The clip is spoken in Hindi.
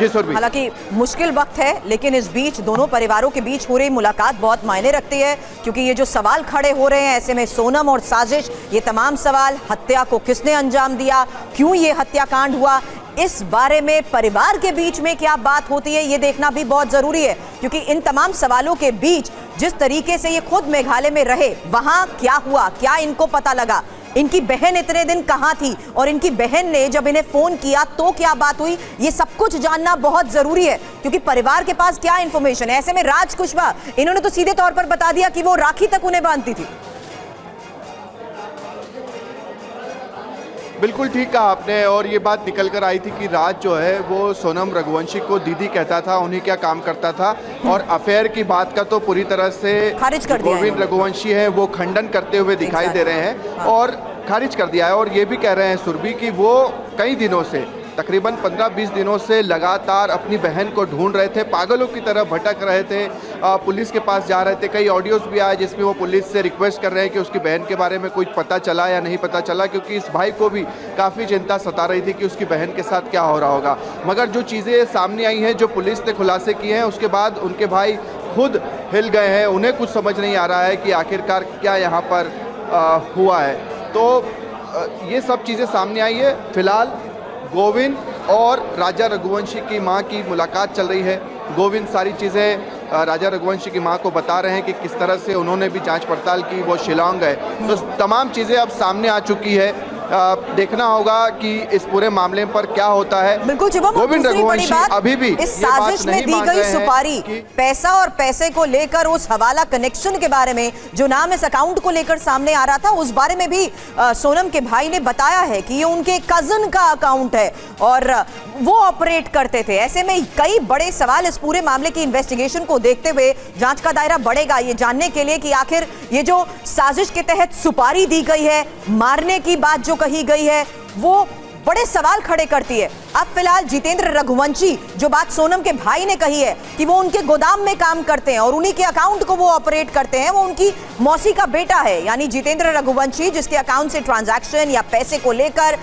जी सुरभि। हालांकि मुश्किल वक्त है, लेकिन इस बीच दोनों परिवारों के बीच हो रही मुलाकात बहुत मायने रखती है, क्योंकि ये जो सवाल खड़े हो रहे हैं, ऐसे में सोनम और साजिश, ये तमाम सवाल, हत्या को किसने अंजाम दिया, क्यों ये हत्याकांड हुआ, इस बारे में परिवार के बीच में क्या बात होती है, ये देखना भी बहुत जरूरी है। क्योंकि इन तमाम सवालों के बीच जिस तरीके से ये खुद मेघालय में रहे, वहां क्या हुआ, क्या इनको पता लगा, इनकी बहन इतने दिन कहां थी, और इनकी बहन ने जब इन्हें फोन किया तो क्या बात हुई, ये सब कुछ जानना बहुत जरूरी है। क्योंकि परिवार के पास क्या इंफॉर्मेशन है। ऐसे में राज कुशवाहा, इन्होंने तो सीधे तौर पर बता दिया कि वो राखी तक उन्हें बांधती थी। बिल्कुल ठीक कहा आपने, और ये बात निकल कर आई थी कि राज जो है वो सोनम रघुवंशी को दीदी कहता था, उन्हीं क्या काम करता था, और अफेयर की बात का तो पूरी तरह से खारिज कर दिया गोविंद रघुवंशी है वो खंडन करते हुए दिखाई दे रहे हैं। हाँ। और खारिज कर दिया है, और ये भी कह रहे हैं सुरभि कि वो कई दिनों से, तकरीबन 15-20 दिनों से लगातार अपनी बहन को ढूंढ रहे थे, पागलों की तरह भटक रहे थे, पुलिस के पास जा रहे थे। कई ऑडियोज भी आए जिसमें वो पुलिस से रिक्वेस्ट कर रहे हैं कि उसकी बहन के बारे में कुछ पता चला या नहीं पता चला, क्योंकि इस भाई को भी काफ़ी चिंता सता रही थी कि उसकी बहन के साथ क्या हो रहा होगा। मगर जो चीज़ें सामने आई हैं, जो पुलिस ने खुलासे किए हैं, उसके बाद उनके भाई खुद हिल गए हैं। उन्हें कुछ समझ नहीं आ रहा है कि आखिरकार क्या यहाँ पर हुआ है। तो ये सब चीज़ें सामने आई है। फिलहाल गोविंद और राजा रघुवंशी की मां की मुलाकात चल रही है। गोविंद सारी चीज़ें राजा रघुवंशी की मां को बता रहे हैं कि किस तरह से उन्होंने भी जांच पड़ताल की, वो शिलांग गए। तो तमाम चीज़ें अब सामने आ चुकी है। देखना होगा कि इस पूरे मामले पर क्या होता है। बिल्कुल शुभम, गोविंद रघुवंशी अभी भी इस साजिश में दी गई सुपारी, पैसा और पैसे को लेकर, उस हवाला कनेक्शन के बारे में जो नाम इस अकाउंट को लेकर सामने आ रहा था, उस बारे में भी सोनम के भाई ने बताया है कि ये उनके कजन का अकाउंट है और वो ऑपरेट करते थे। ऐसे में कई बड़े सवाल इस पूरे मामले की इन्वेस्टिगेशन को देखते हुए जांच का दायरा बढ़ेगा, ये जानने के लिए कि आखिर ये जो साजिश के तहत सुपारी दी गई है, मारने की बात जो कही गई है, वो बड़े सवाल खड़े करती है। अब फिलहाल जितेंद्र रघुवंशी, जो बात सोनम के भाई ने कही है कि वो उनके गोदाम में काम करते हैं और उन्हीं के अकाउंट को वो ऑपरेट करते हैं, वो उनकी मौसी का बेटा है, यानी जितेंद्र रघुवंशी, जिसके अकाउंट से ट्रांजैक्शन या पैसे को लेकर